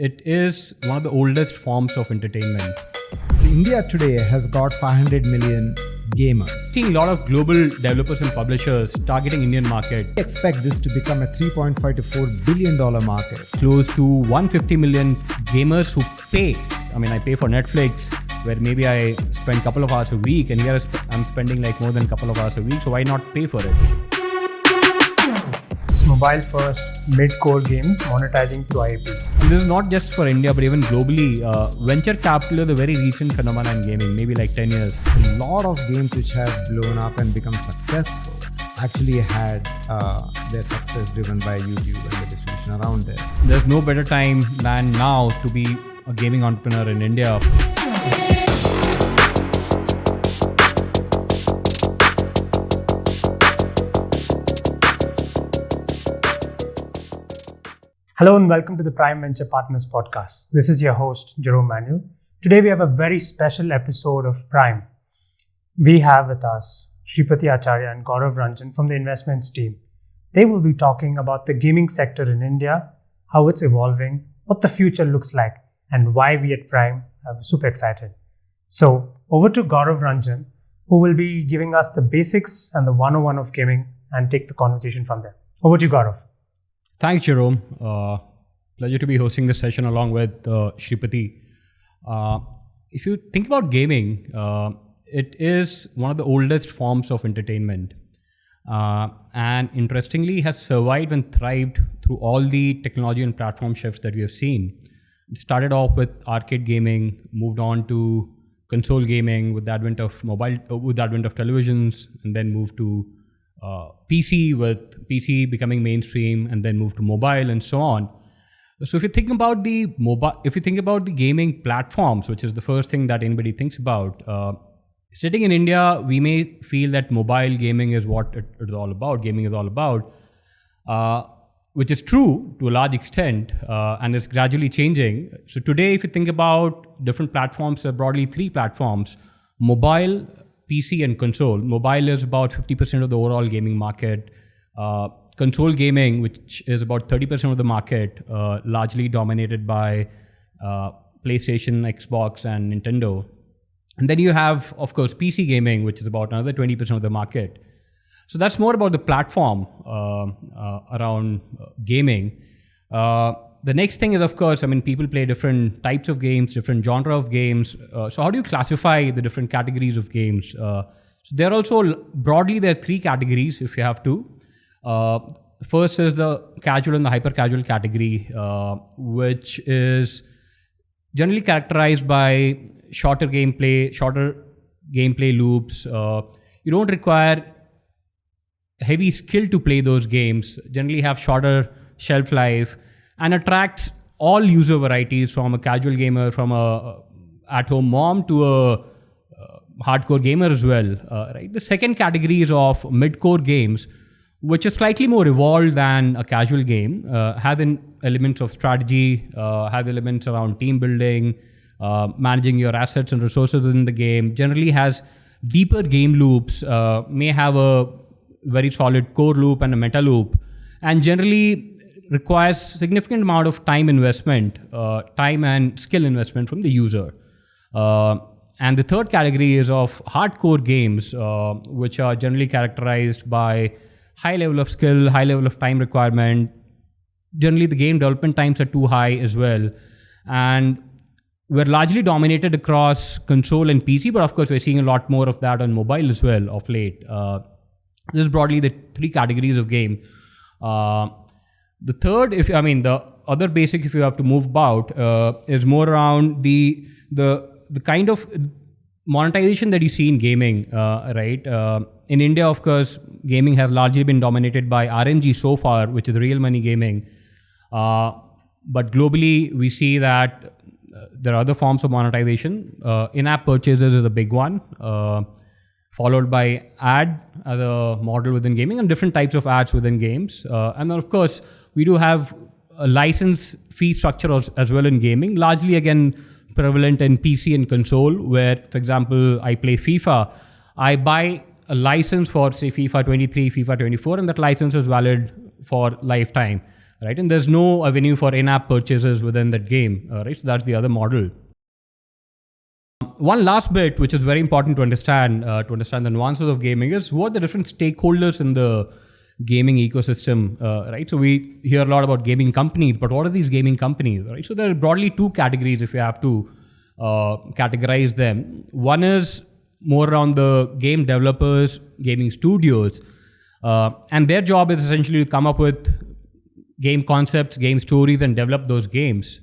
it is one of the oldest forms of entertainment. India today has got 500 million gamers. Seeing a lot of global developers and publishers targeting Indian market. We expect this to become a $3.5 to $4 billion market. Close to 150 million gamers who pay. I pay for Netflix, where maybe I spend a couple of hours a week, and here I'm spending like more than a couple of hours a week, so why not pay for it? It's mobile first, mid-core games monetizing through IPs. And this is not just for India, but even globally. Venture capital is a very recent phenomenon in gaming, maybe like 10 years. A lot of games which have blown up and become successful actually had their success driven by YouTube and the distribution around there. There's no better time than now to be a gaming entrepreneur in India. Hello and welcome to the Prime Venture Partners podcast. This is your host, Jerome Manuel. Today we have a very special episode of Prime. We have with us Shripati Acharya and Gaurav Ranjan from the investments team. They will be talking about the gaming sector in India, how it's evolving, what the future looks like, and why we at Prime are super excited. So over to Gaurav Ranjan, who will be giving us the basics and the 101 of gaming and take the conversation from there. Over to you, Gaurav. Thanks, Jerome. Pleasure to be hosting this session along with Shripati. If you think about gaming, it is one of the oldest forms of entertainment. And interestingly, has survived and thrived through all the technology and platform shifts that we have seen. It started off with arcade gaming, moved on to console gaming with the advent of televisions, and then moved to PC, with PC becoming mainstream, and then moved to mobile and so on. So if you think about the gaming platforms, which is the first thing that anybody thinks about, sitting in India, we may feel that mobile gaming is what it is all about. Gaming is all about, which is true to a large extent, and is gradually changing. So today, if you think about different platforms, there are broadly three platforms: mobile, PC and console. Mobile is about 50% of the overall gaming market. Console gaming, which is about 30% of the market, largely dominated by PlayStation, Xbox, and Nintendo. And then you have, of course, PC gaming, which is about another 20% of the market. So that's more about the platform around gaming. The next thing is, of course, people play different types of games, different genre of games. So how do you classify the different categories of games? So there are also, broadly, there are three categories, if you have to. The first is the casual and the hyper-casual category, which is generally characterized by shorter gameplay loops. You don't require heavy skill to play those games, generally have shorter shelf life, and attracts all user varieties, from a casual gamer, from a at-home mom to a hardcore gamer as well. Right. The second category is of mid-core games, which is slightly more evolved than a casual game, have elements of strategy, have elements around team building, managing your assets and resources within the game, generally has deeper game loops, may have a very solid core loop and a meta loop, and generally requires significant amount of time and skill investment from the user. And the third category is of hardcore games, which are generally characterized by high level of skill, high level of time requirement. Generally, the game development times are too high as well. And we're largely dominated across console and PC, but of course, we're seeing a lot more of that on mobile as well of late. This is broadly the three categories of game. The third, the other basic, if you have to move about, is more around the kind of monetization that you see in gaming, right? In India, of course, gaming has largely been dominated by RMG so far, which is real money gaming. But globally, we see that there are other forms of monetization. In-app purchases is a big one, followed by ad as a model within gaming, and different types of ads within games. And then, of course, we do have a license fee structure as well in gaming, largely, again, prevalent in PC and console, where, for example, I play FIFA. I buy a license for, say, FIFA 23, FIFA 24, and that license is valid for lifetime. right? And there's no avenue for in-app purchases within that game, right? So that's the other model. One last bit, which is very important to understand the nuances of gaming, is who are the different stakeholders in the gaming ecosystem, right? So we hear a lot about gaming companies, but what are these gaming companies, right? So there are broadly two categories if you have to categorize them. One is more around the game developers, gaming studios, and their job is essentially to come up with game concepts, game stories, and develop those games.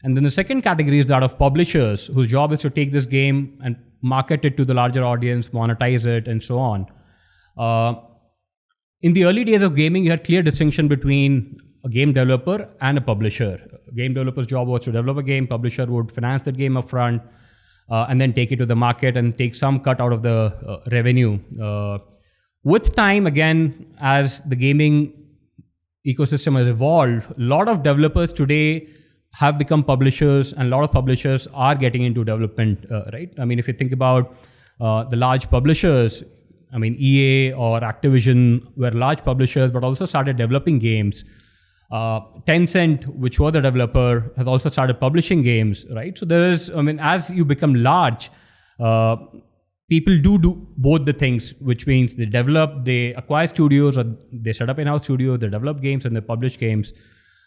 And then the second category is that of publishers, whose job is to take this game and market it to the larger audience, monetize it, and so on. In the early days of gaming, you had clear distinction between a game developer and a publisher. A game developer's job was to develop a game, publisher would finance that game upfront, and then take it to the market and take some cut out of the revenue. With time, again, as the gaming ecosystem has evolved, a lot of developers today have become publishers, and a lot of publishers are getting into development, right? I mean, if you think about the large publishers, I mean, EA or Activision were large publishers, but also started developing games. Tencent, which was the developer, has also started publishing games, right? So there is, I mean, as you become large, people do both the things, which means they develop, they acquire studios, or they set up in-house studios, they develop games and they publish games.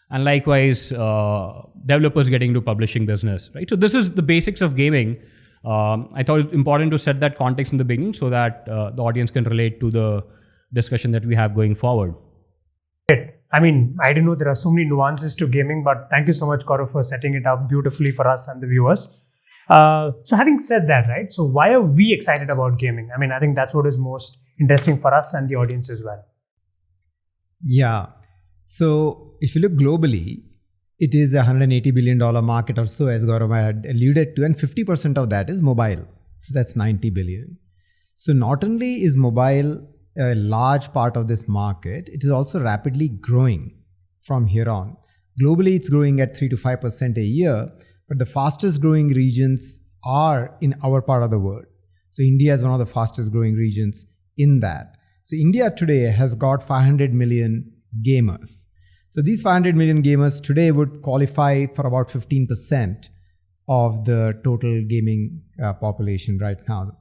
And likewise, developers getting into publishing business, right? So this is the basics of gaming. I thought it important to set that context in the beginning so that the audience can relate to the discussion that we have going forward. Great. I mean, I didn't know there are so many nuances to gaming, but thank you so much, Gaurav, for setting it up beautifully for us and the viewers. So having said that, right, so why are we excited about gaming? I mean, I think that's what is most interesting for us and the audience as well. Yeah. So if you look globally, it is a $180 billion market or so, as Gaurav had alluded to, and 50% of that is mobile. So that's 90 billion. So not only is mobile a large part of this market, it is also rapidly growing from here on. Globally, it's growing at 3 to 5% a year, but the fastest growing regions are in our part of the world. So India is one of the fastest growing regions in that. So India today has got 500 million gamers. So these 500 million gamers today would qualify for about 15% of the total gaming population right now.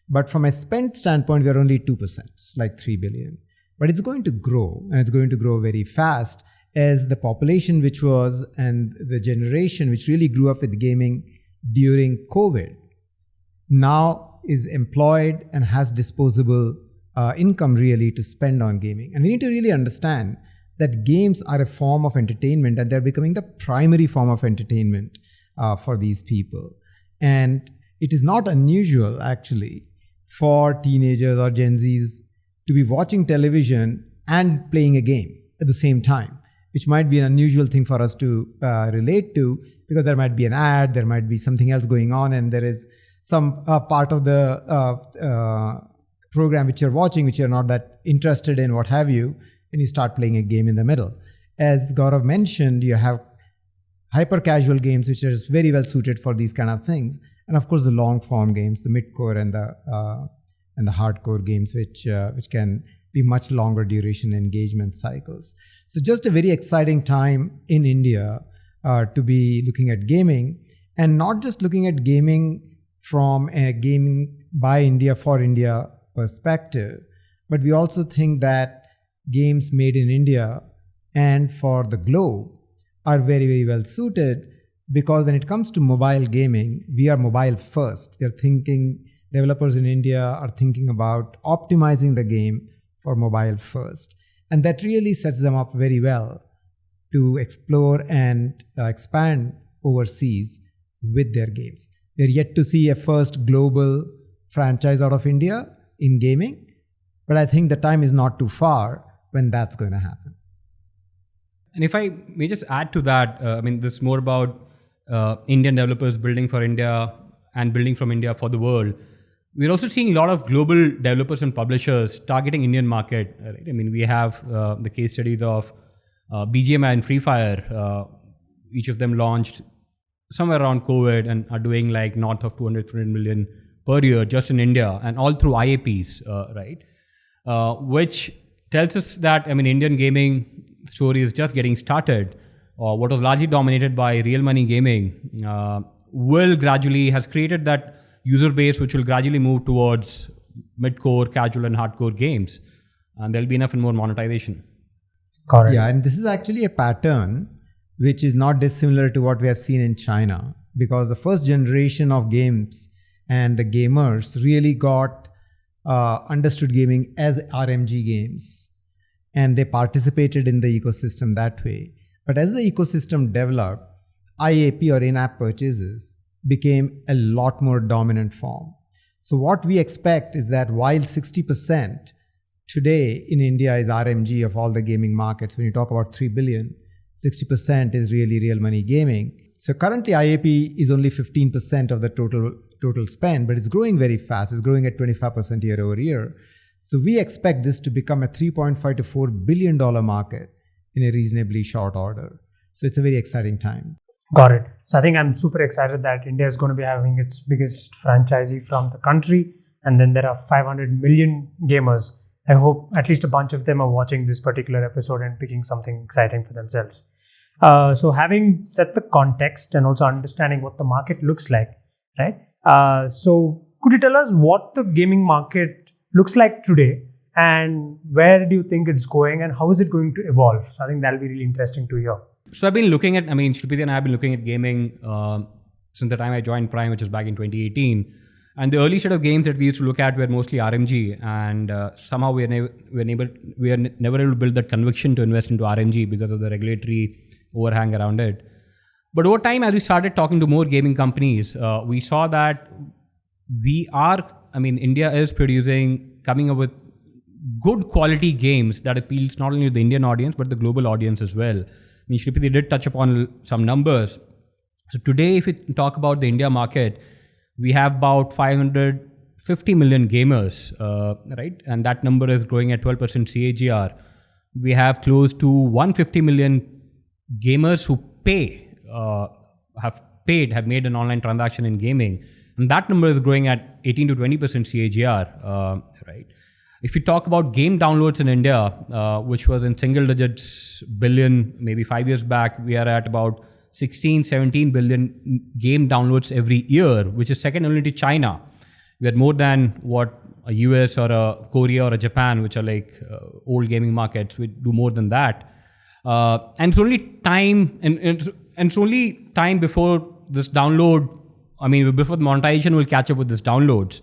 But from a spend standpoint, we are only 2%. It's like 3 billion. But it's going to grow, and it's going to grow very fast as the population which was, and the generation which really grew up with gaming during COVID now is employed and has disposable income really to spend on gaming. And we need to really understand that games are a form of entertainment, and they're becoming the primary form of entertainment for these people. And it is not unusual actually for teenagers or Gen Zs to be watching television and playing a game at the same time, which might be an unusual thing for us to relate to, because there might be an ad, there might be something else going on, and there is some part of the program which you're watching which you're not that interested in, what have you, and you start playing a game in the middle. As Gaurav mentioned, you have hyper casual games which are very well suited for these kind of things, and of course the long form games, the mid-core and the hardcore games, which can be much longer duration engagement cycles. So just a very exciting time in India to be looking at gaming, and not just looking at gaming from a gaming by India for India perspective, but we also think that games made in India and for the globe are very, very well suited, because when it comes to mobile gaming, we are mobile first. We are thinking, developers in India are thinking about optimizing the game for mobile first. And that really sets them up very well to explore and expand overseas with their games. We're yet to see a first global franchise out of India in gaming, but I think the time is not too far when that's going to happen. And if I may just add to that, I mean, this is more about Indian developers building for India and building from India for the world. We're also seeing a lot of global developers and publishers targeting Indian market. Right? I mean, we have the case studies of BGMI and Free Fire. Each of them launched somewhere around COVID and are doing like north of 200 million per year just in India, and all through IAPs, right? Which tells us that, I mean, Indian gaming story is just getting started, or what was largely dominated by real money gaming, has created that user base which will gradually move towards mid-core, casual and hardcore games. And there'll be enough and more monetization. Correct. Yeah, and this is actually a pattern which is not dissimilar to what we have seen in China, because the first generation of games and the gamers really got understood gaming as RMG games, and they participated in the ecosystem that way. But as the ecosystem developed, IAP or in-app purchases became a lot more dominant form. So what we expect is that while 60% today in India is RMG of all the gaming markets, when you talk about 3 billion, 60% is really real money gaming. So currently IAP is only 15% of the total spend, but it's growing very fast. It's growing at 25% year over year. So we expect this to become a $3.5 to $4 billion market in a reasonably short order. So it's a very exciting time. Got it. So I think I'm super excited that India is going to be having its biggest franchisee from the country. And then there are 500 million gamers. I hope at least a bunch of them are watching this particular episode and picking something exciting for themselves. So having set the context and also understanding what the market looks like, right? So could you tell us what the gaming market looks like today and where do you think it's going and how is it going to evolve? So I think that'll be really interesting to hear. So I've been looking at, Shripati and I have been looking at gaming since the time I joined Prime, which was back in 2018. And the early set of games that we used to look at were mostly RMG, and somehow we were never able to build that conviction to invest into RMG because of the regulatory overhang around it. But over time, as we started talking to more gaming companies, we saw that India is coming up with good quality games that appeals not only to the Indian audience, but the global audience as well. Shripati did touch upon some numbers. So today, if we talk about the India market, we have about 550 million gamers, right? And that number is growing at 12% CAGR. We have close to 150 million gamers who have made an online transaction in gaming. And that number is growing at 18 to 20% CAGR, right? If you talk about game downloads in India, which was in single digits billion, maybe 5 years back, we are at about 16, 17 billion game downloads every year, which is second only to China. We had more than what a US or a Korea or a Japan, which are like old gaming markets. We do more than that. And it's only time, and it's only time before this download, before the monetization will catch up with this downloads.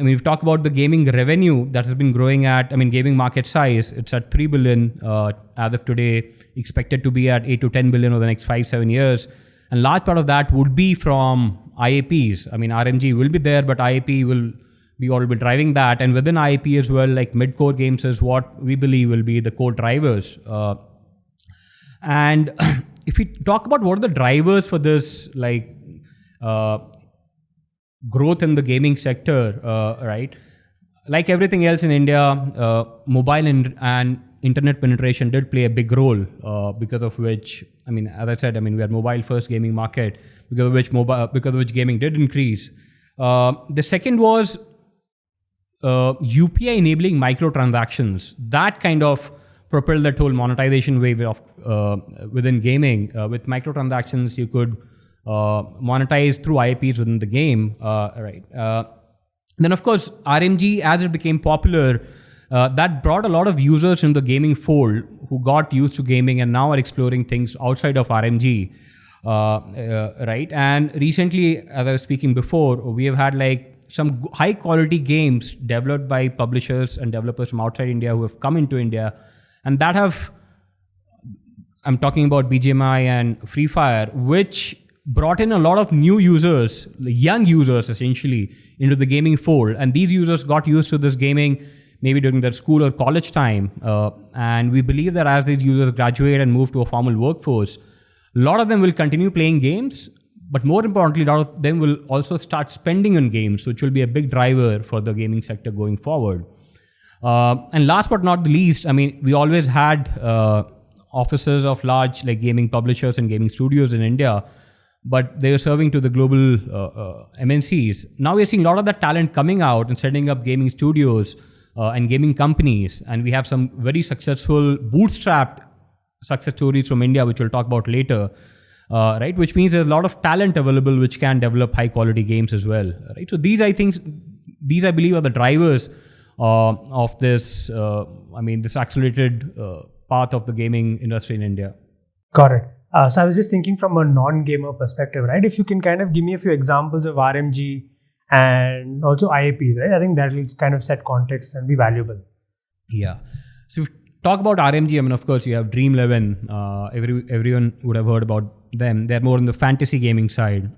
We've talked about the gaming revenue that has been growing at, gaming market size, it's at 3 billion as of today, expected to be at 8 to 10 billion over the next 5-7 years. And large part of that would be from IAPs. RMG will be there, but IAP will be what will be driving that. And within IAP as well, like mid-core games is what we believe will be the core drivers. And if we talk about what are the drivers for this, growth in the gaming sector, right? Like everything else in India, mobile and internet penetration did play a big role, because of which, as I said, we are mobile first gaming market, because of which gaming did increase. The second was UPI enabling microtransactions. That kind of propelled that whole monetization wave of within gaming. With microtransactions, you could monetize through IPs within the game, right? Then of course, RMG, as it became popular, that brought a lot of users in the gaming fold who got used to gaming and now are exploring things outside of RMG, right? And recently, as I was speaking before, we have had some high quality games developed by publishers and developers from outside India who have come into India, and that I'm talking about BGMI and Free Fire, which brought in a lot of new users, young users essentially, into the gaming fold. And these users got used to this gaming maybe during their school or college time. And we believe that as these users graduate and move to a formal workforce, a lot of them will continue playing games, but more importantly, a lot of them will also start spending on games, which will be a big driver for the gaming sector going forward. And last but not the least, we always had offices of large gaming publishers and gaming studios in India, but they were serving to the global MNCs. Now we're seeing a lot of that talent coming out and setting up gaming studios and gaming companies. And we have some very successful bootstrapped success stories from India, which we'll talk about later. Right, which means there's a lot of talent available which can develop high quality games as well. Right, so these I believe are the drivers of this. This accelerated path of the gaming industry in India. Correct. So I was just thinking from a non-gamer perspective, right? If you can kind of give me a few examples of RMG and also IAPs, right? I think that will kind of set context and be valuable. Yeah. So if we talk about RMG, of course, you have Dream 11. Everyone would have heard about them. They're more on the fantasy gaming side.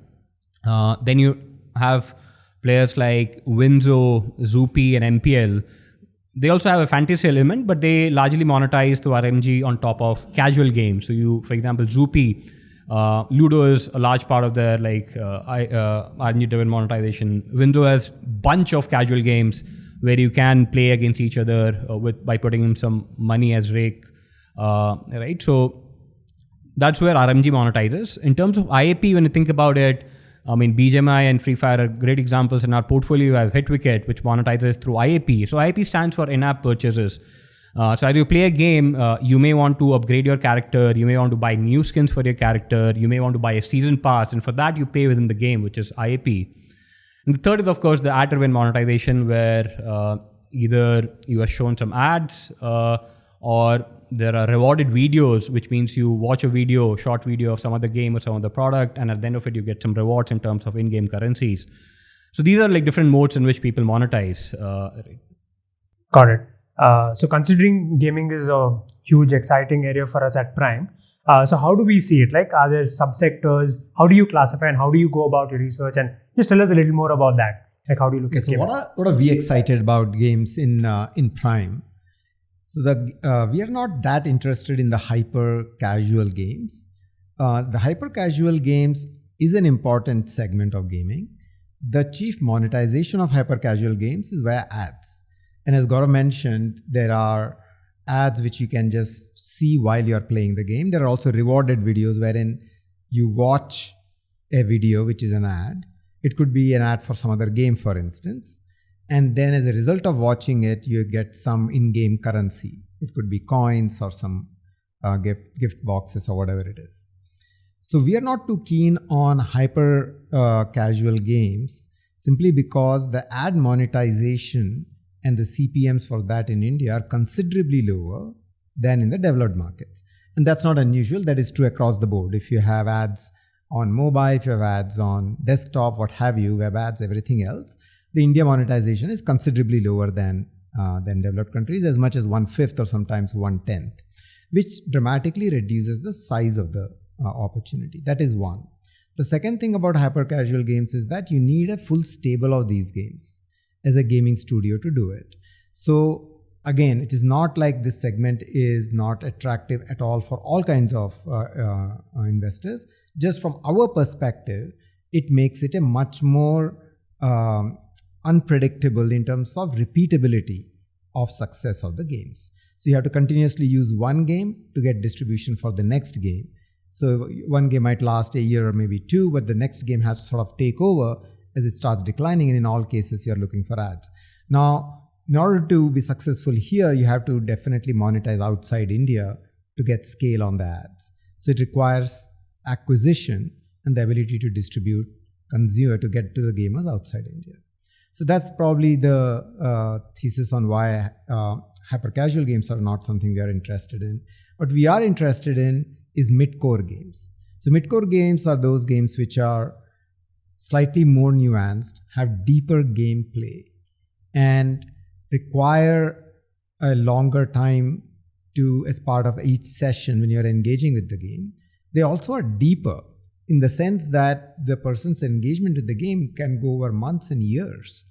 Then you have players like Winzo, Zoopy, and MPL. They also have a fantasy element, but they largely monetize through RMG on top of casual games. So for example, Zoopy, Ludo is a large part of their RMG-driven monetization. Winzo has bunch of casual games where you can play against each other by putting in some money as rake, right? So that's where RMG monetizes. In terms of IAP, when you think about it, BGMI and Free Fire are great examples. In our portfolio, you have Hitwicket, which monetizes through IAP. So IAP stands for in-app purchases. So as you play a game, you may want to upgrade your character, you may want to buy new skins for your character, you may want to buy a season pass, and for that you pay within the game, which is IAP. And the third is, of course, the ad-driven monetization, where either you are shown some ads or there are rewarded videos, which means you watch a short video of some other game or some other product, and at the end of it, you get some rewards in terms of in-game currencies. So these are like different modes in which people monetize. Got it. So considering gaming is a huge, exciting area for us at Prime, so how do we see it? Like, are there subsectors? How do you classify and how do you go about your research? And just tell us a little more about that. Like, how do you look at so gaming? What are we excited about games in Prime? So we are not that interested in the hyper casual games. The hyper casual games is an important segment of gaming. The chief monetization of hyper casual games is via ads. And as Gaurav mentioned, there are ads which you can just see while you're playing the game. There are also rewarded videos wherein you watch a video which is an ad. It could be an ad for some other game, for instance. And then as a result of watching it, you get some in-game currency. It could be coins or some gift boxes or whatever it is. So we are not too keen on hyper casual games simply because the ad monetization and the CPMs for that in India are considerably lower than in the developed markets. And that's not unusual. That is true across the board. If you have ads on mobile, if you have ads on desktop, what have you, web ads, everything else, the India monetization is considerably lower than developed countries, as much as 1/5 or sometimes 1/10, which dramatically reduces the size of the opportunity. That is one. The second thing about hyper casual games is that you need a full stable of these games as a gaming studio to do it. So again, it is not like this segment is not attractive at all for all kinds of investors. Just from our perspective, it makes it a much more unpredictable in terms of repeatability of success of the games. So you have to continuously use one game to get distribution for the next game. So one game might last a year or maybe two, but the next game has to sort of take over as it starts declining, and in all cases you're looking for ads. Now, in order to be successful here, you have to definitely monetize outside India to get scale on the ads. So it requires acquisition and the ability to distribute consumer to get to the gamers outside India. So that's probably the thesis on why hyper-casual games are not something we are interested in. What we are interested in is mid-core games. So mid-core games are those games which are slightly more nuanced, have deeper gameplay, and require a longer time as part of each session when you're engaging with the game. They also are deeper in the sense that the person's engagement with the game can go over months and years.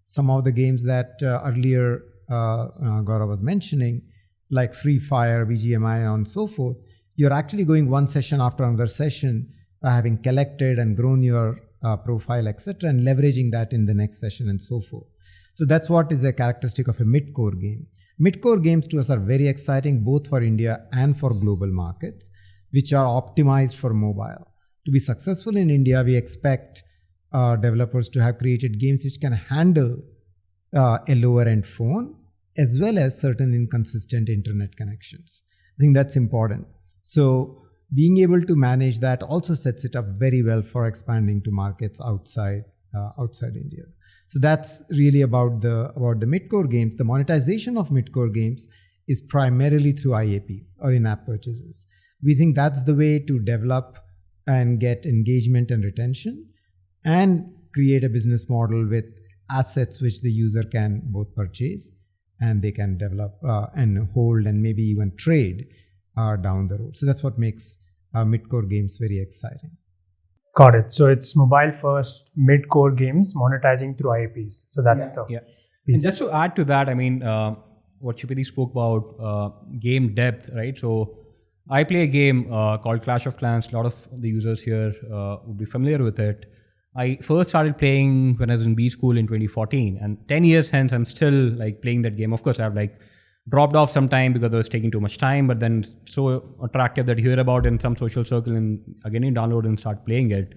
Some of the games that earlier Gaurav was mentioning, like Free Fire, BGMI, and so forth, you're actually going one session after another session, having collected and grown your profile, etc., and leveraging that in the next session and so forth. So that's what is a characteristic of a mid-core game. Mid-core games to us are very exciting, both for India and for global markets, which are optimized for mobile. To be successful in India, we expect developers to have created games which can handle a lower-end phone as well as certain inconsistent internet connections. I think that's important. So being able to manage that also sets it up very well for expanding to markets outside India. So that's really about the mid-core games. The monetization of mid-core games is primarily through IAPs or in-app purchases. We think that's the way to develop and get engagement and retention and create a business model with assets which the user can both purchase and they can develop and hold and maybe even trade down the road. So that's what makes mid-core games very exciting. Got it. So it's mobile first, mid-core games monetizing through IAPs. So that's yeah. And just to add to that, I mean, what Shripati spoke about, game depth, right? So I play a game called Clash of Clans. A lot of the users here would be familiar with it. I first started playing when I was in B school in 2014, and 10 years hence, I'm still like playing that game. Of course, I've like dropped off some time because it was taking too much time, but then so attractive that you hear about in some social circle, and again you download and start playing it,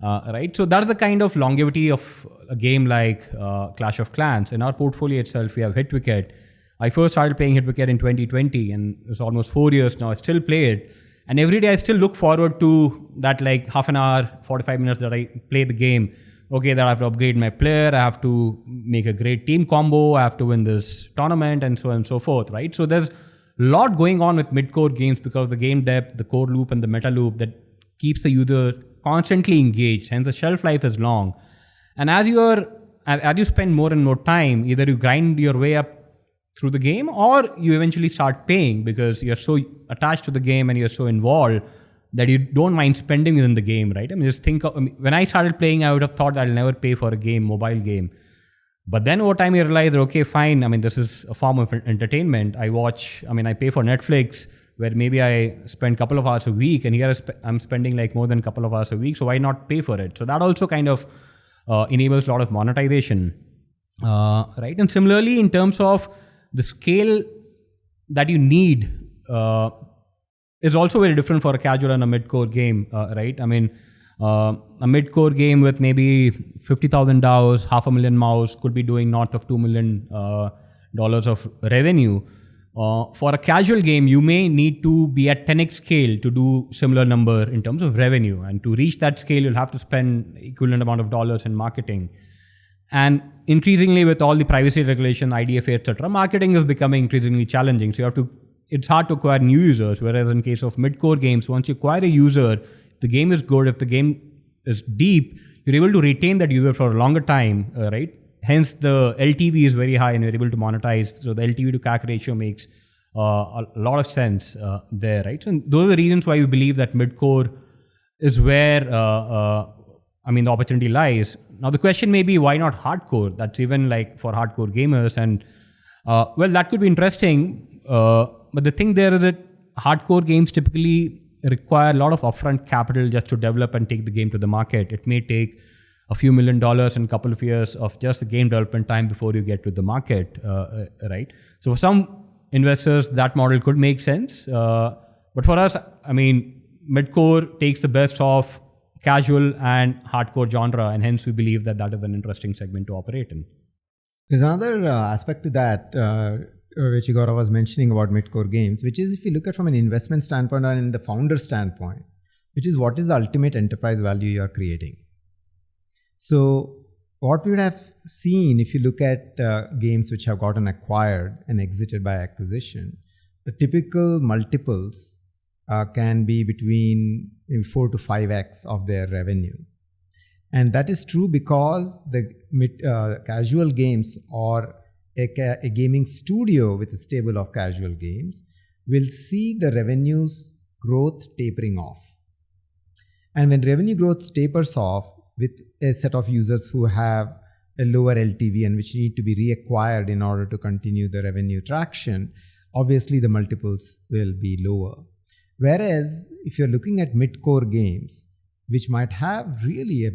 right? So that's the kind of longevity of a game like Clash of Clans. In our portfolio itself, we have HitWicket. I first started playing HitWicket in 2020, and it's almost 4 years now. I still play it. And every day I still look forward to that like half an hour, 45 minutes that I play the game. Okay, that I have to upgrade my player, I have to make a great team combo, I have to win this tournament and so on and so forth, right? So there's a lot going on with mid-core games because of the game depth, the core loop and the meta loop that keeps the user constantly engaged. Hence the shelf life is long. And as you spend more and more time, either you grind your way up through the game or you eventually start paying because you're so attached to the game and you're so involved that you don't mind spending within the game, right? I mean, just think of, when I started playing, I would have thought I'll never pay for a game, mobile game. But then over time you realize, okay, fine. I mean, this is a form of entertainment. I pay for Netflix where maybe I spend a couple of hours a week, and here I'm spending like more than a couple of hours a week. So why not pay for it? So that also kind of enables a lot of monetization, right? And similarly, in terms of the scale that you need is also very different for a casual and a mid-core game, right? I mean, a mid-core game with maybe 50,000 DAOs, 500,000 MAUs could be doing north of $2 million of revenue. For a casual game, you may need to be at 10x scale to do similar number in terms of revenue. And to reach that scale, you'll have to spend equivalent amount of dollars in marketing. And increasingly with all the privacy regulation, IDFA, etc., marketing is becoming increasingly challenging. So it's hard to acquire new users. Whereas in case of mid-core games, once you acquire a user, if the game is good, if the game is deep, you're able to retain that user for a longer time, right? Hence the LTV is very high and you're able to monetize. So the LTV to CAC ratio makes a lot of sense there, right? So those are the reasons why we believe that mid-core is where the opportunity lies. Now the question may be, why not hardcore? That's even like for hardcore gamers. And that could be interesting. But the thing there is that hardcore games typically require a lot of upfront capital just to develop and take the game to the market. It may take a few $1 million and a couple of years of just the game development time before you get to the market, right? So for some investors, that model could make sense. But for us, I mean, mid-core takes the best of casual and hardcore genre, and hence we believe that that is an interesting segment to operate in. There's another aspect to that, which Gaurav was mentioning about mid-core games, which is if you look at from an investment standpoint and in the founder standpoint, which is what is the ultimate enterprise value you are creating. So what we would have seen if you look at games which have gotten acquired and exited by acquisition, the typical multiples can be between 4 to 5x of their revenue. And that is true because the casual games or a gaming studio with a stable of casual games will see the revenues growth tapering off. And when revenue growth tapers off with a set of users who have a lower LTV and which need to be reacquired in order to continue the revenue traction, obviously the multiples will be lower. Whereas if you're looking at mid-core games, which might have really a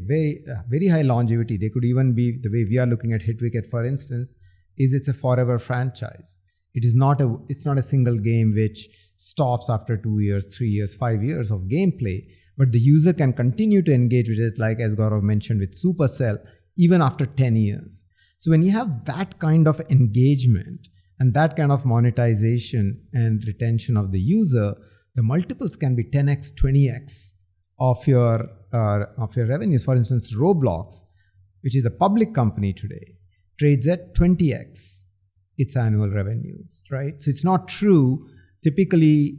very high longevity, they could even be the way we are looking at HitWicket, for instance, it's a forever franchise. It's not a single game which stops after 2 years, 3 years, 5 years of gameplay, but the user can continue to engage with it, like as Gaurav mentioned with Supercell, even after 10 years. So when you have that kind of engagement And that kind of monetization and retention of the user, the multiples can be 10x, 20x of your revenues. For instance, Roblox, which is a public company today, trades at 20x its annual revenues, right? So it's not true. Typically,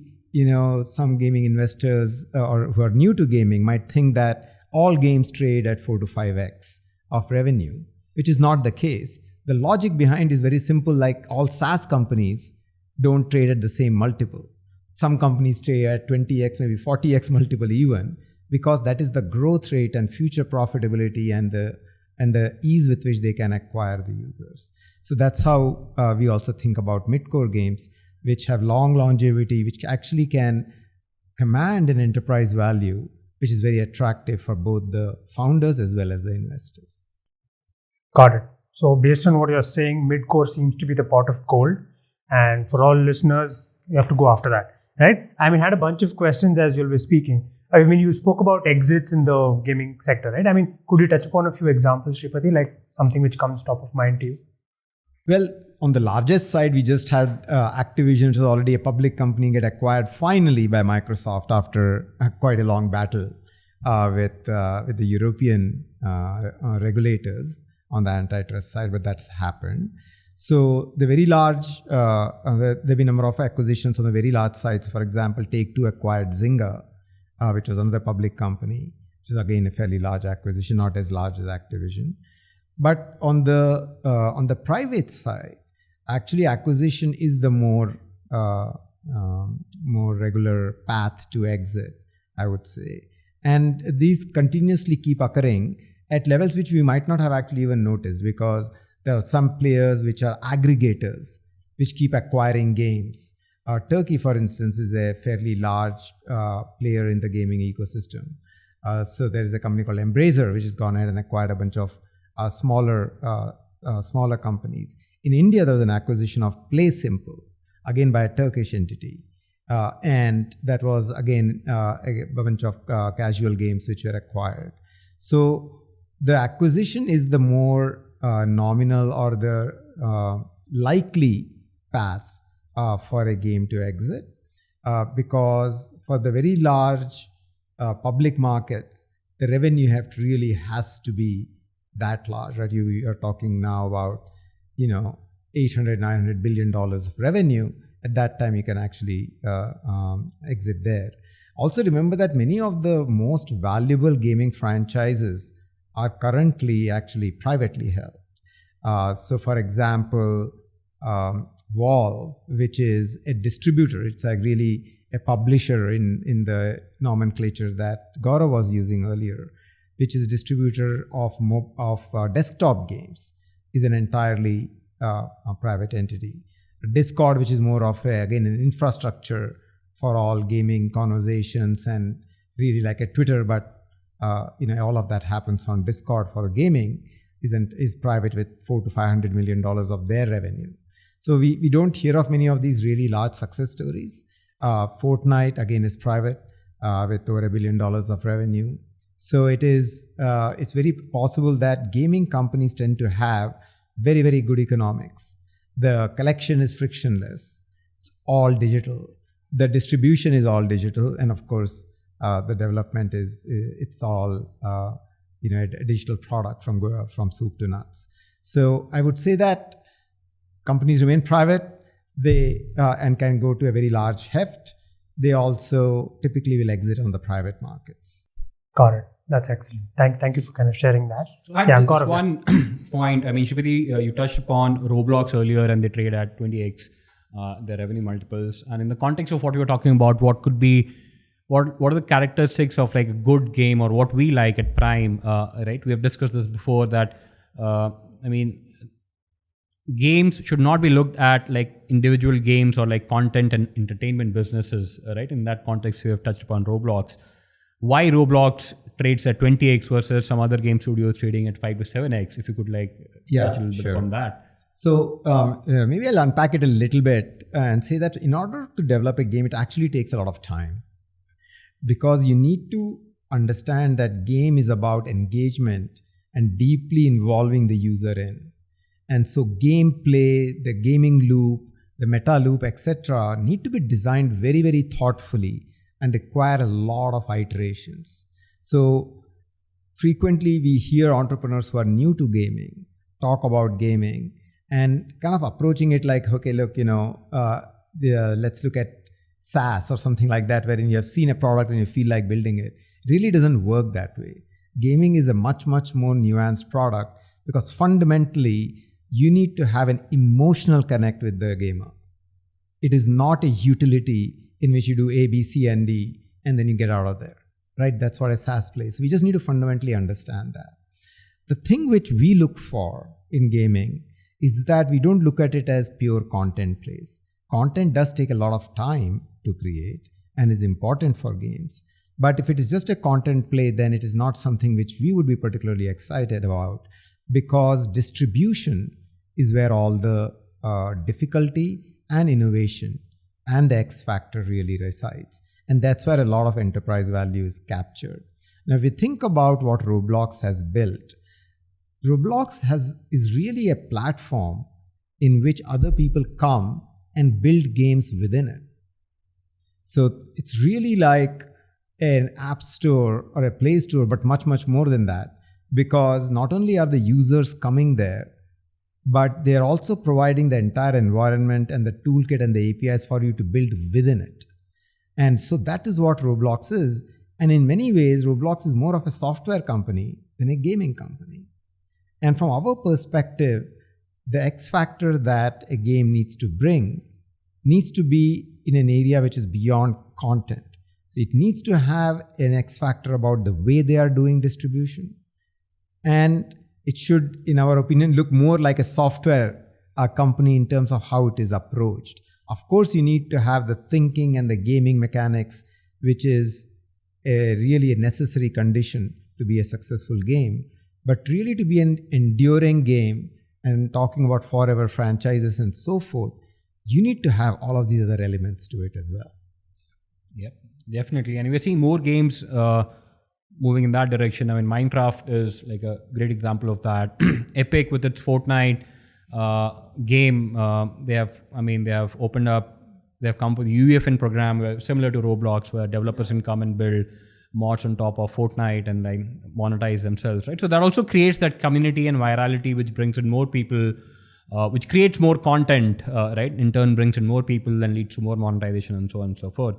some gaming investors or who are new to gaming might think that all games trade at 4 to 5x of revenue, which is not the case. The logic behind is very simple, like all SaaS companies don't trade at the same multiple. Some companies trade at 20x, maybe 40x multiple even, because that is the growth rate and future profitability and the ease with which they can acquire the users. So that's how we also think about mid-core games, which have long longevity, which actually can command an enterprise value, which is very attractive for both the founders as well as the investors. Got it. So based on what you're saying, mid-core seems to be the pot of gold. And for all listeners, you have to go after that, right? I had a bunch of questions as you were speaking. You spoke about exits in the gaming sector, right? Could you touch upon a few examples, Shripati, like something which comes top of mind to you? Well, on the largest side, we just had Activision, which was already a public company, get acquired finally by Microsoft after quite a long battle with the European regulators on the antitrust side, but that's happened. So the very large, there have been a number of acquisitions on the very large sides. For example, Take-Two acquired Zynga, which was another public company, which is again a fairly large acquisition, not as large as Activision. But on the private side, actually acquisition is the more regular path to exit, I would say. And these continuously keep occurring at levels which we might not have actually even noticed, because there are some players which are aggregators, which keep acquiring games. Turkey, for instance, is a fairly large player in the gaming ecosystem. So there is a company called Embracer, which has gone ahead and acquired a bunch of smaller companies. In India, there was an acquisition of PlaySimple, again by a Turkish entity. And that was, again, a bunch of casual games which were acquired. So the acquisition is the more nominal or the likely path for a game to exit, because for the very large public markets, the revenue really has to be that large, right? You are talking now about, $800-900 billion of revenue. At that time, you can actually exit there. Also, remember that many of the most valuable gaming franchises are currently actually privately held. So, for example, Valve, which is a distributor, it's like really a publisher in the nomenclature that Gaurav was using earlier, which is a distributor of desktop games, is an entirely private entity. Discord, which is more of an infrastructure for all gaming conversations and really like a Twitter, but all of that happens on Discord for gaming, is private with $400 to $500 million of their revenue. So we don't hear of many of these really large success stories. Fortnite, again, is private with over $1 billion of revenue. So it's very possible that gaming companies tend to have very, very good economics. The collection is frictionless. It's all digital. The distribution is all digital. And of course, the development it's all a digital product from soup to nuts. So I would say that companies remain private. They and can go to a very large heft. They also typically will exit on the private markets. Got it. That's excellent. Thank you for kind of sharing that. So just one point. Shripati, you touched upon Roblox earlier, and they trade at 20x their revenue multiples. And in the context of what you were talking about, what are the characteristics of like a good game, or what we like at Prime? Right? We have discussed this before that. Games should not be looked at like individual games or like content and entertainment businesses, right? In that context, we have touched upon Roblox. Why Roblox trades at 20x versus some other game studios trading at 5 to 7x? If you could touch a little bit on that. So maybe I'll unpack it a little bit and say that in order to develop a game, it actually takes a lot of time, because you need to understand that game is about engagement and deeply involving the user in. And so gameplay, the gaming loop, the meta loop, etc., need to be designed very, very thoughtfully and require a lot of iterations. So frequently we hear entrepreneurs who are new to gaming talk about gaming and kind of approaching it like, okay, look, let's look at SaaS or something like that, wherein you have seen a product and you feel like building it. It really doesn't work that way. Gaming is a much, much more nuanced product because fundamentally you need to have an emotional connect with the gamer. It is not a utility in which you do A, B, C, and D, and then you get out of there, right? That's what a SaaS plays. We just need to fundamentally understand that. The thing which we look for in gaming is that we don't look at it as pure content plays. Content does take a lot of time to create and is important for games. But if it is just a content play, then it is not something which we would be particularly excited about, because distribution is where all the difficulty and innovation and the X factor really resides. And that's where a lot of enterprise value is captured. Now, if we think about what Roblox has built, Roblox is really a platform in which other people come and build games within it. So it's really like an app store or a play store, but much, much more than that, because not only are the users coming there, but they are also providing the entire environment and the toolkit and the APIs for you to build within it. And so that is what Roblox is. And in many ways, Roblox is more of a software company than a gaming company. And from our perspective, the X factor that a game needs to bring needs to be in an area which is beyond content. So it needs to have an X factor about the way they are doing distribution. And it should, in our opinion, look more like a software company in terms of how it is approached. Of course, you need to have the thinking and the gaming mechanics, which is really a necessary condition to be a successful game. But really to be an enduring game and talking about forever franchises and so forth, you need to have all of these other elements to it as well. Yep, definitely. And we're seeing more games moving in that direction. I mean, Minecraft is like a great example of that. Epic with its Fortnite game, they have opened up, they have come with the UEFN program similar to Roblox, where developers can come and build mods on top of Fortnite and like monetize themselves, right? So that also creates that community and virality, which brings in more people, which creates more content, right? In turn, brings in more people and leads to more monetization and so on and so forth.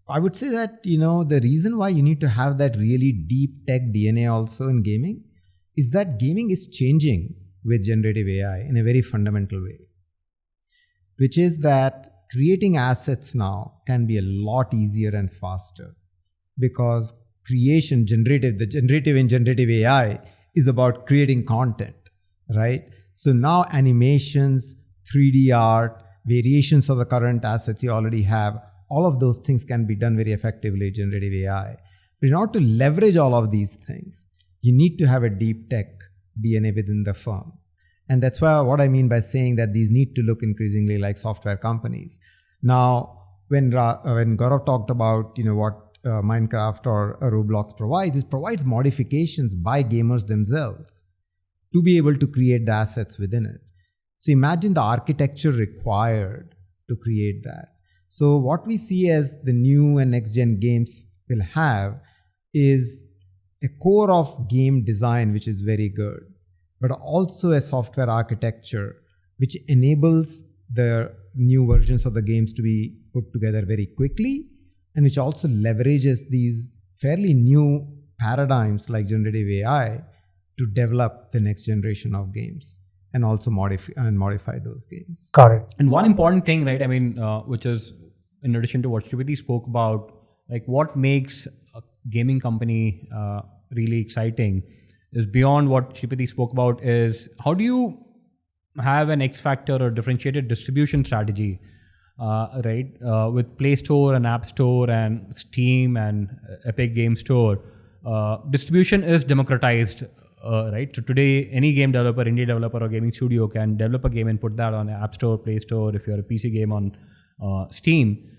I would say that, the reason why you need to have that really deep tech DNA also in gaming is that gaming is changing with generative AI in a very fundamental way, which is that creating assets now can be a lot easier and faster, because the generative in generative AI is about creating content, right? So now animations, 3D art, variations of the current assets you already have, all of those things can be done very effectively with generative AI. But in order to leverage all of these things, you need to have a deep tech DNA within the firm. And that's why what I mean by saying that these need to look increasingly like software companies. Now, when Gaurav talked about what Minecraft or Roblox provides, it provides modifications by gamers themselves to be able to create the assets within it. So imagine the architecture required to create that. So what we see as the new and next gen games will have is a core of game design, which is very good, but also a software architecture which enables the new versions of the games to be put together very quickly, and which also leverages these fairly new paradigms like generative AI to develop the next generation of games and also modify those games. Correct. And one important thing, right? I mean, which is in addition to what Shripati spoke about, like what makes a gaming company really exciting is beyond what Shripati spoke about, is how do you have an X factor or differentiated distribution strategy, right? With Play Store and App Store and Steam and Epic Game Store, distribution is democratized, right? So today, any game developer, indie developer or gaming studio can develop a game and put that on App Store, Play Store, if you're a PC game on Steam.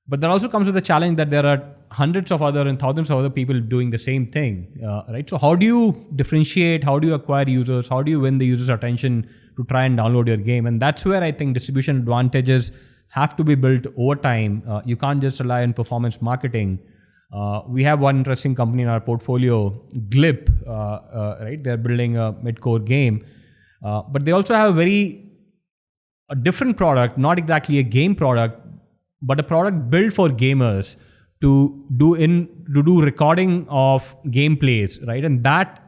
But that also comes with the challenge that there are hundreds of other and thousands of other people doing the same thing, right? So how do you differentiate? How do you acquire users? How do you win the user's attention to try and download your game? And that's where I think distribution advantages have to be built over time. You can't just rely on performance marketing. We have one interesting company in our portfolio, Glip, right? They're building a mid-core game, but they also have a different product, not exactly a game product, but a product built for gamers to do recording of gameplays, right? And that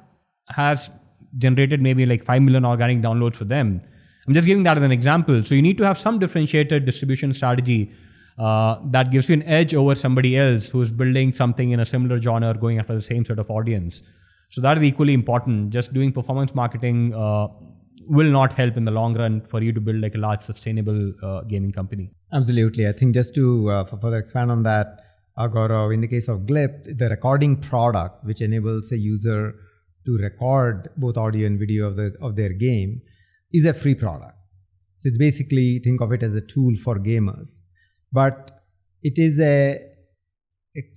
has generated maybe like 5 million organic downloads for them. I'm just giving that as an example. So you need to have some differentiated distribution strategy that gives you an edge over somebody else who's building something in a similar genre, going after the same sort of audience. So that is equally important. Just doing performance marketing will not help in the long run for you to build like a large sustainable gaming company. Absolutely. I think just to further expand on that, Gaurav, in the case of Glip, the recording product, which enables a user to record both audio and video of their game, is a free product. So it's basically, think of it as a tool for gamers. But it is a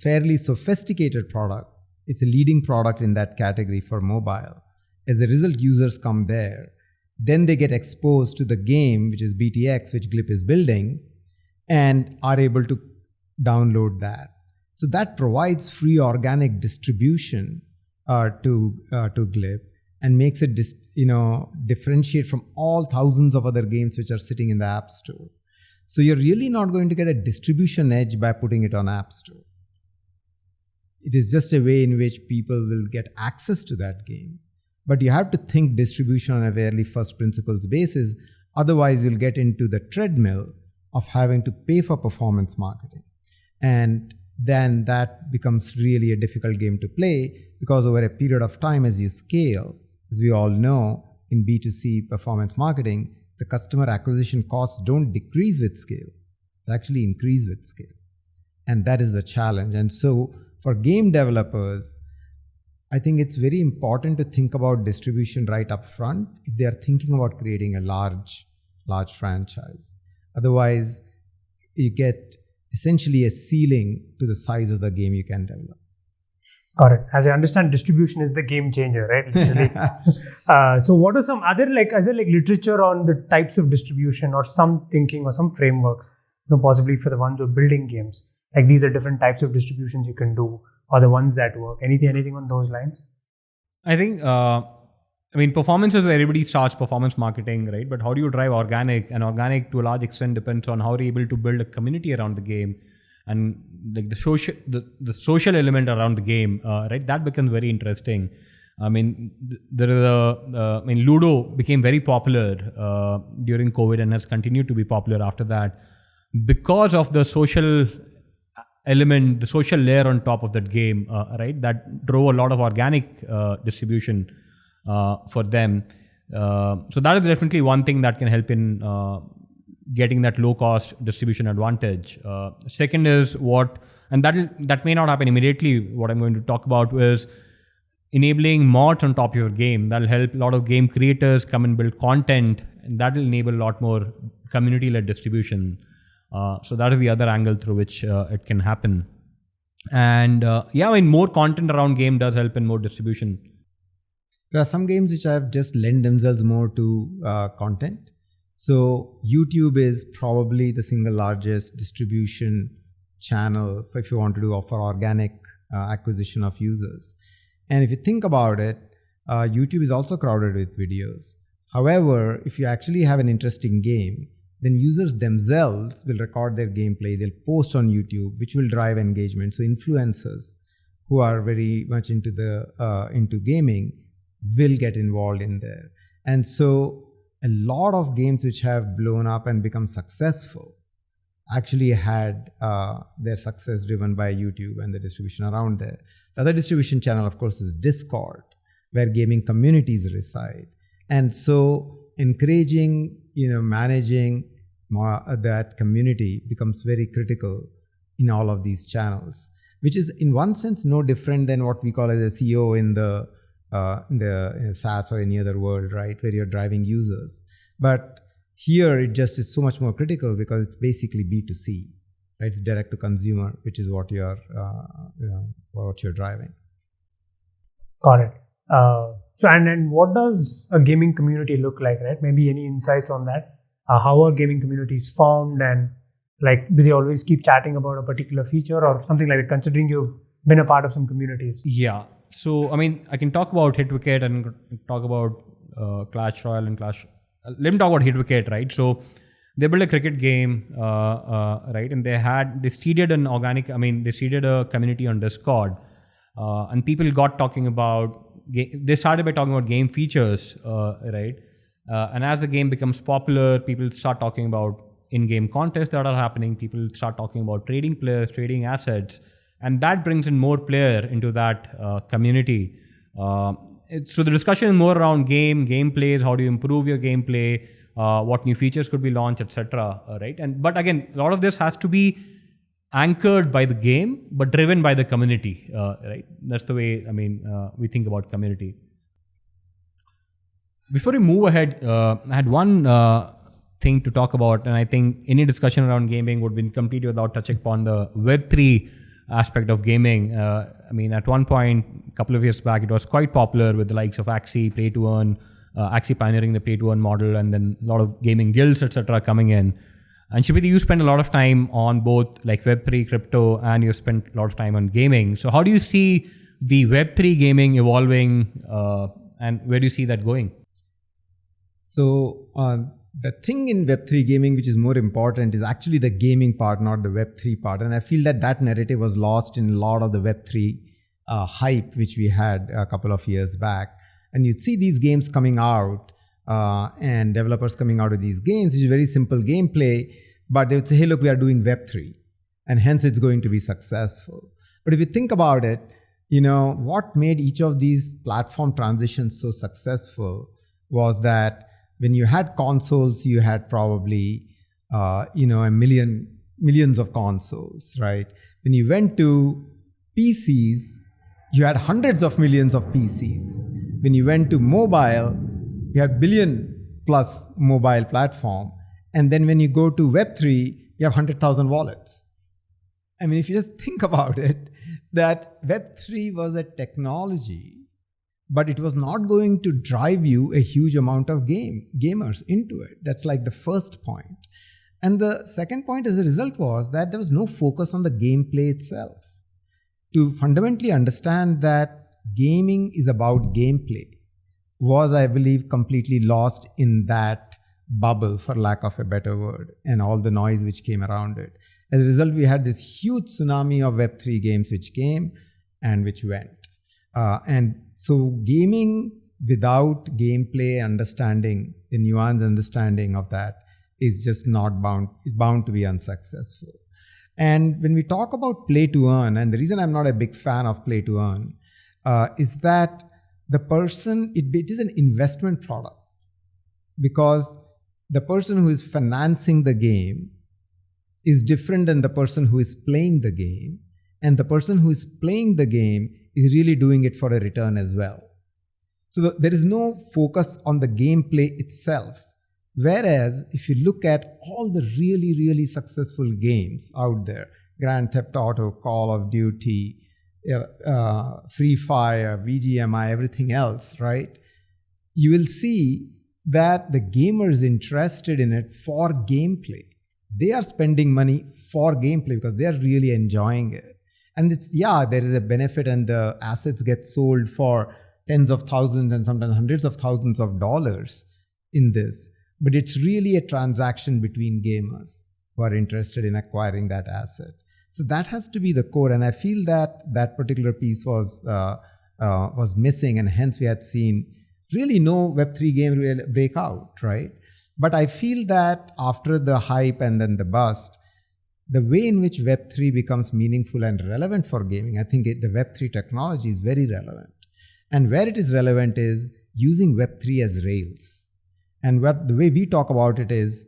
fairly sophisticated product. It's a leading product in that category for mobile. As a result, users come there. Then they get exposed to the game, which is BTX, which Glip is building, and are able to download that. So that provides free organic distribution to Glip and makes it differentiate from all thousands of other games which are sitting in the App Store. So you're really not going to get a distribution edge by putting it on App Store. It is just a way in which people will get access to that game. But you have to think distribution on a fairly first principles basis. Otherwise, you'll get into the treadmill of having to pay for performance marketing. And then that becomes really a difficult game to play, because over a period of time, as you scale, as we all know, in B2C performance marketing, the customer acquisition costs don't decrease with scale. They actually increase with scale. And that is the challenge. And so for game developers, I think it's very important to think about distribution right up front if they are thinking about creating a large franchise. Otherwise, you get essentially a ceiling to the size of the game you can develop. Got it. As I understand, distribution is the game changer, right? Literally. So what are some other, is there literature on the types of distribution, or some thinking or some frameworks, possibly for the ones who are building games? Like these are different types of distributions you can do, or the ones that work. Anything on those lines? I think, performance is where everybody starts performance marketing, right? But how do you drive organic? And organic to a large extent depends on how you're able to build a community around the game. And like the social element around the game, right? That becomes very interesting. There is Ludo became very popular during COVID and has continued to be popular after that because of the social element, the social layer on top of that game, right? That drove a lot of organic distribution for them. So that is definitely one thing that can help in getting that low cost distribution advantage. Second is and that may not happen immediately. What I'm going to talk about is enabling mods on top of your game. That'll help a lot of game creators come and build content, and that will enable a lot more community-led distribution. So that is the other angle through which it can happen. And more content around game does help in more distribution. There are some games which have just lend themselves more to content. So YouTube is probably the single largest distribution channel if you want to do for organic acquisition of users. And if you think about it, YouTube is also crowded with videos. However, if you actually have an interesting game, then users themselves will record their gameplay. They'll post on YouTube, which will drive engagement. So influencers who are very much into gaming will get involved in there. And so a lot of games which have blown up and become successful actually had their success driven by YouTube and the distribution around there. The other distribution channel, of course, is Discord, where gaming communities reside. And so encouraging, managing that community becomes very critical in all of these channels, which is in one sense no different than what we call as a SEO in the SaaS or any other world, right, where you're driving users. But here it just is so much more critical because it's basically B2C. right? It's direct to consumer, which is what you're driving. Got it. So, and what does a gaming community look like, right? Maybe any insights on that? How are gaming communities formed, and like, do they always keep chatting about a particular feature or something like that, considering you've been a part of some communities? Yeah. So, I mean, I can talk about Hitwicket and talk about Clash Royale and Clash. Let me talk about Hitwicket, right? So, they built a cricket game, right? And they seeded they seeded a community on Discord. And people got talking about, they started by talking about game features, right? And as the game becomes popular, people start talking about in-game contests that are happening. People start talking about trading players, trading assets. And that brings in more player into that community. So the discussion is more around gameplays, how do you improve your gameplay, what new features could be launched, etc. Right? But again, a lot of this has to be anchored by the game, but driven by the community, right? That's the way, we think about community. Before we move ahead, I had one thing to talk about, and I think any discussion around gaming would be incomplete without touching upon the Web3 aspect of gaming. At one point, a couple of years back, it was quite popular with the likes of Axie, Play to Earn, Axie pioneering the Play to Earn model, and then a lot of gaming guilds, etc. coming in. And Shripati, you spend a lot of time on both like Web3, crypto, and you spent a lot of time on gaming. So how do you see the Web3 gaming evolving, and where do you see that going? So the thing in Web3 gaming which is more important is actually the gaming part, not the Web3 part. And I feel that narrative was lost in a lot of the Web3 hype which we had a couple of years back. And you'd see these games coming out and developers coming out of these games, which is very simple gameplay, but they would say, hey, look, we are doing Web3, and hence it's going to be successful. But if you think about it, what made each of these platform transitions so successful was that when you had consoles, you had probably, millions of consoles, right? When you went to PCs, you had hundreds of millions of PCs. When you went to mobile, you had billion plus mobile platform. And then when you go to Web3, you have 100,000 wallets. If you just think about it, that Web3 was a technology, but it was not going to drive you a huge amount of gamers into it. That's like the first point. And the second point as a result was that there was no focus on the gameplay itself. To fundamentally understand that gaming is about gameplay was, I believe, completely lost in that bubble, for lack of a better word, and all the noise which came around it. As a result, we had this huge tsunami of Web3 games which came and which went. And so gaming without gameplay understanding, the nuanced understanding of that is just bound to be unsuccessful. And when we talk about play to earn, and the reason I'm not a big fan of play to earn is that it is an investment product, because the person who is financing the game is different than the person who is playing the game. And the person who is playing the game is really doing it for a return as well. So there is no focus on the gameplay itself. Whereas if you look at all the really, really successful games out there, Grand Theft Auto, Call of Duty, Free Fire, VGMI, everything else, right? You will see that the gamer is interested in it for gameplay. They are spending money for gameplay because they are really enjoying it. And there is a benefit, and the assets get sold for tens of thousands and sometimes hundreds of thousands of dollars in this. But it's really a transaction between gamers who are interested in acquiring that asset. So that has to be the core. And I feel that particular piece was missing, and hence we had seen really no Web3 game break out, right? But I feel that after the hype and then the bust, the way in which Web3 becomes meaningful and relevant for gaming, I think the Web3 technology is very relevant. And where it is relevant is using Web3 as rails. And the way we talk about it is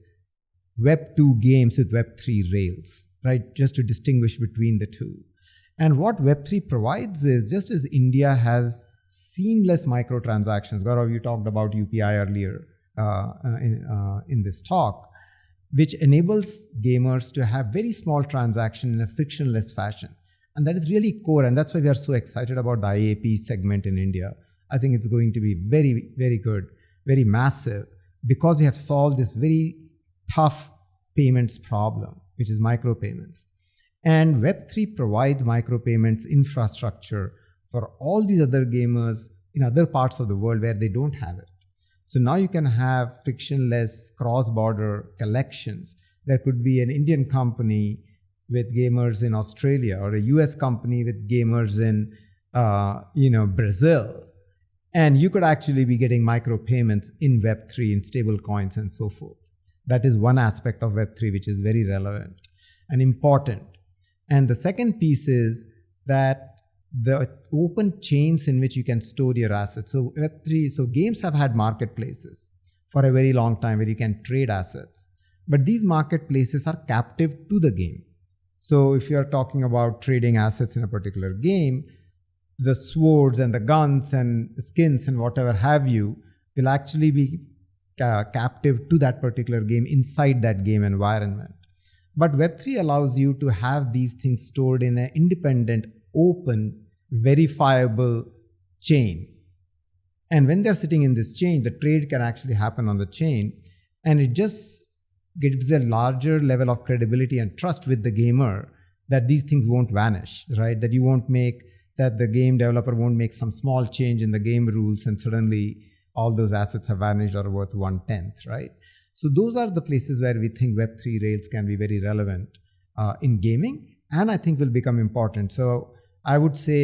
Web2 games with Web3 rails, right? Just to distinguish between the two. And what Web3 provides is, just as India has seamless microtransactions, Gaurav, you talked about UPI earlier in this talk, which enables gamers to have very small transactions in a frictionless fashion. And that is really core. And that's why we are so excited about the IAP segment in India. I think it's going to be very, very good, very massive, because we have solved this very tough payments problem, which is micropayments. And Web3 provides micropayments infrastructure for all these other gamers in other parts of the world where they don't have it. So now you can have frictionless cross-border collections. There could be an Indian company with gamers in Australia, or a US company with gamers in Brazil. And you could actually be getting micropayments in Web3 in stable coins and so forth. That is one aspect of Web3 which is very relevant and important. And the second piece is that the open chains in which you can store your assets. So Web3, so games have had marketplaces for a very long time where you can trade assets. But these marketplaces are captive to the game. So if you're talking about trading assets in a particular game, the swords and the guns and skins and whatever have you will actually be captive to that particular game inside that game environment. But Web3 allows you to have these things stored in an independent, open, verifiable chain. And when they're sitting in this chain, the trade can actually happen on the chain. And it just gives a larger level of credibility and trust with the gamer that these things won't vanish, right? That the game developer won't make some small change in the game rules and suddenly all those assets have vanished or worth 1/10, right? So those are the places where we think Web3 rails can be very relevant in gaming, and I think will become important. So I would say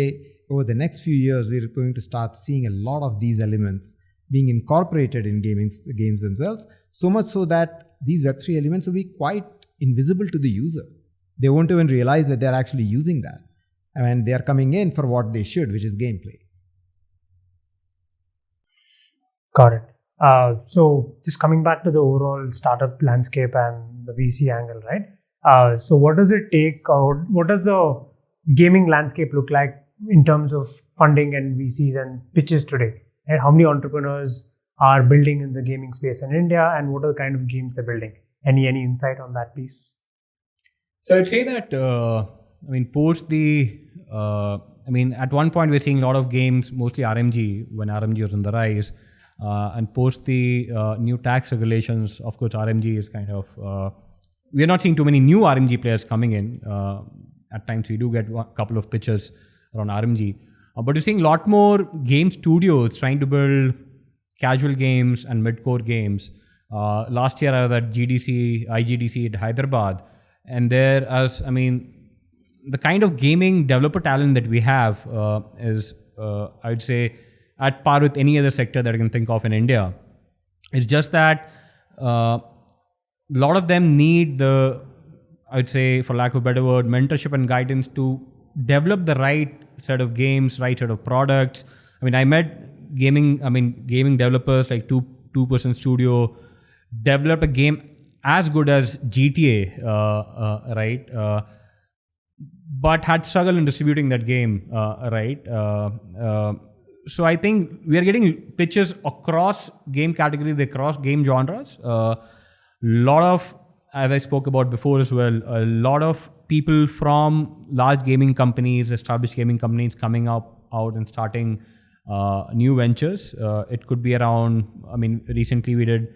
over the next few years, we're going to start seeing a lot of these elements being incorporated in the games themselves, so much so that these Web3 elements will be quite invisible to the user. They won't even realize that they're actually using that. And they are coming in for what they should, which is gameplay. Got it. So just coming back to the overall startup landscape and the VC angle, right? So what does it take, or what does the gaming landscape look like in terms of funding and VCs and pitches today? And how many entrepreneurs are building in the gaming space in India, and what are the kind of games they're building? Any insight on that piece? So I'd say that, post the, at one point we're seeing a lot of games, mostly RMG, when RMG was on the rise. And post the new tax regulations, of course, RMG is kind of, we're not seeing too many new RMG players coming in. At times we do get a couple of pitches around RMG. But we're seeing a lot more game studios trying to build casual games and mid-core games. Last year I was at IGDC at Hyderabad. And there, the kind of gaming developer talent that we have is, I'd say, at par with any other sector that I can think of in India. It's just that a lot of them need the, I'd say, for lack of a better word, mentorship and guidance to develop the right set of games, right set of products. I met gaming developers, like two-person studio, develop a game as good as GTA, right? But had struggled in distributing that game, right? So I think we are getting pitches across game categories, across game genres. Lot of, as I spoke about before as well, a lot of people from large gaming companies, established gaming companies coming out and starting new ventures. It could be around, recently we did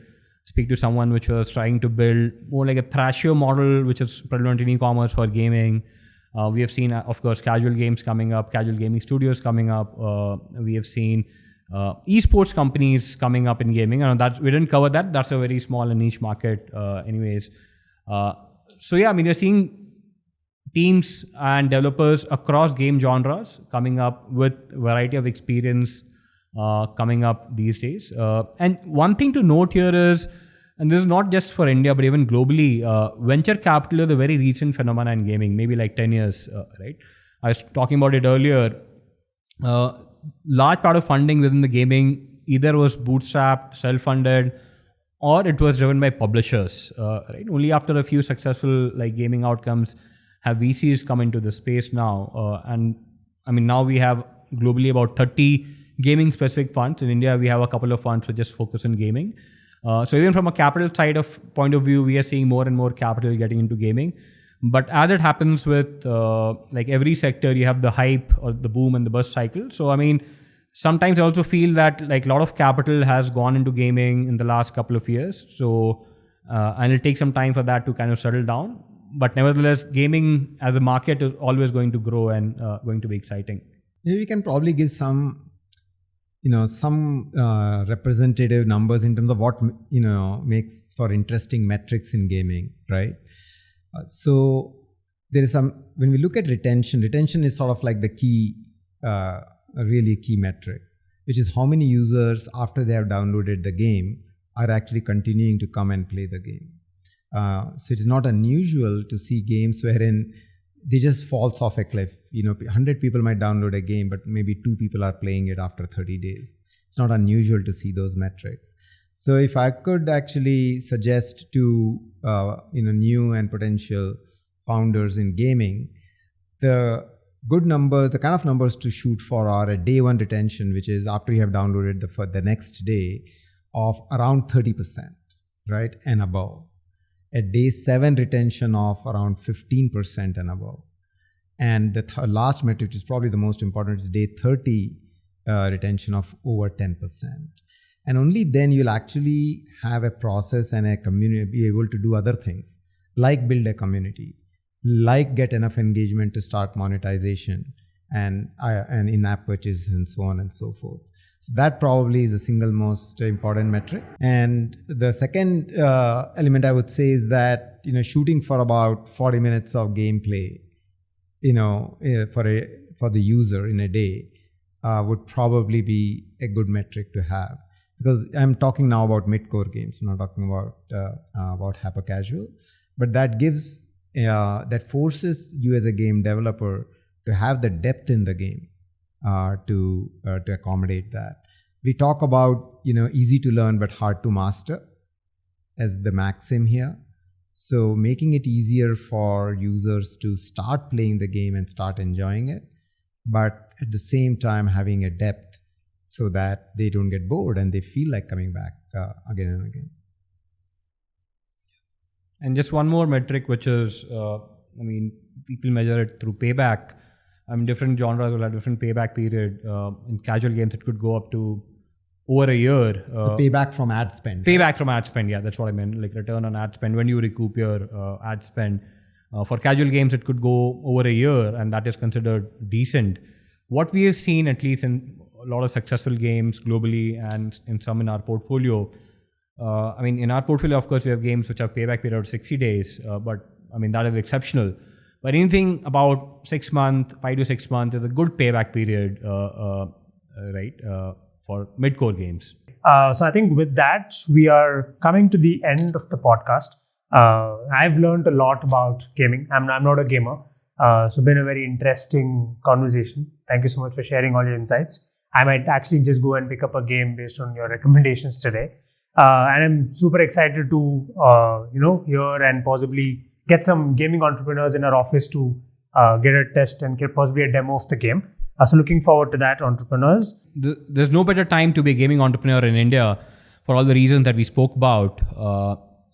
speak to someone which was trying to build more like a Thrasher model, which is prevalent in e-commerce for gaming. We have seen, of course, casual games coming up, casual gaming studios coming up. We have seen esports companies coming up in gaming. That we didn't cover that. That's a very small and niche market anyways. We're seeing teams and developers across game genres coming up with variety of experience coming up these days. And one thing to note here is, and this is not just for India, but even globally, venture capital is a very recent phenomenon in gaming, maybe like 10 years, right? I was talking about it earlier. Large part of funding within the gaming either was bootstrapped, self-funded, or it was driven by publishers, right? Only after a few successful gaming outcomes have VCs come into the space now. Now we have globally about 30 gaming-specific funds. In India, we have a couple of funds which just focus on gaming. So even from a capital side of point of view, we are seeing more and more capital getting into gaming. But as it happens with like every sector, you have the hype or the boom and the bust cycle. So I mean, sometimes I also feel that like a lot of capital has gone into gaming in the last couple of years. So and it'll take some time for that to kind of settle down. But nevertheless, gaming as a market is always going to grow and going to be exciting. Maybe we can probably give some representative numbers in terms of what makes for interesting metrics in gaming, right? So there is some, when we look at retention is sort of like the key, a really key metric, which is how many users after they have downloaded the game are actually continuing to come and play the game. So it is not unusual to see games wherein they just falls off a cliff. 100 people might download a game, but maybe 2 people are playing it after 30 days. It's not unusual to see those metrics. So if I could actually suggest to new and potential founders in gaming, the good numbers, the kind of numbers to shoot for are a day one retention, which is after you have downloaded for the next day, of around 30%, right, and above. A day 7 retention of around 15% and above. And the last metric, which is probably the most important, is day 30 retention of over 10%. And only then you'll actually have a process and a community, be able to do other things, like build a community, like get enough engagement to start monetization and in-app purchases and so on and so forth. So that probably is the single most important metric. And the second element I would say is that, shooting for about 40 minutes of gameplay, for the user in a day would probably be a good metric to have. Because I'm talking now about mid-core games. I'm not talking about hyper casual, but that gives that forces you as a game developer to have the depth in the game to accommodate that. We talk about easy to learn but hard to master as the maxim here. So making it easier for users to start playing the game and start enjoying it, but at the same time having a depth so that they don't get bored and they feel like coming back again and again. And just one more metric, which is, people measure it through payback. Different genres will have different payback period. In casual games, it could go up to over a year. So payback from ad spend. Payback from ad spend, yeah, that's what I meant. Like return on ad spend, when you recoup your ad spend. For casual games, it could go over a year, and that is considered decent. What we have seen, at least in a lot of successful games globally and in some in our portfolio, in our portfolio, of course, we have games which have payback period of 60 days, but that is exceptional. But anything about 6 months, 5 to 6 months is a good payback period, for mid-core games. So I think with that, we are coming to the end of the podcast. I've learned a lot about gaming. I'm not a gamer. So been a very interesting conversation. Thank you so much for sharing all your insights. I might actually just go and pick up a game based on your recommendations today. And I'm super excited to, hear and possibly get some gaming entrepreneurs in our office to get a test and get possibly a demo of the game. So looking forward to that, entrepreneurs. There's no better time to be a gaming entrepreneur in India for all the reasons that we spoke about.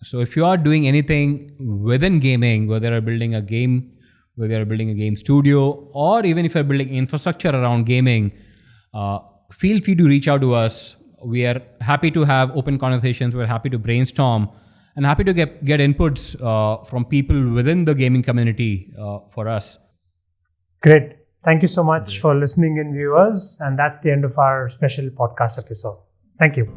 So if you are doing anything within gaming, whether you're building a game, whether you're building a game studio, or even if you're building infrastructure around gaming, feel free to reach out to us. We are happy to have open conversations. We're happy to brainstorm and happy to get inputs from people within the gaming community for us. Great. Thank you so much for listening in, viewers. And that's the end of our special podcast episode. Thank you.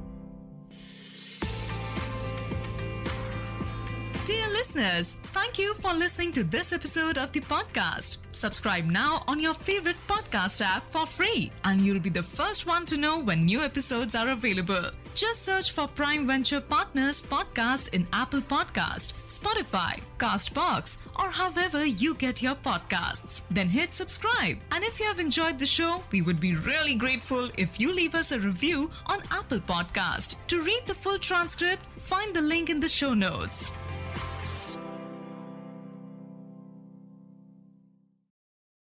Dear listeners, thank you for listening to this episode of the podcast. Subscribe now on your favorite podcast app for free, and you'll be the first one to know when new episodes are available. Just search for Prime Venture Partners Podcast in Apple Podcast, Spotify, Castbox, or however you get your podcasts. Then hit subscribe. And if you have enjoyed the show, we would be really grateful if you leave us a review on Apple Podcast. To read the full transcript, find the link in the show notes.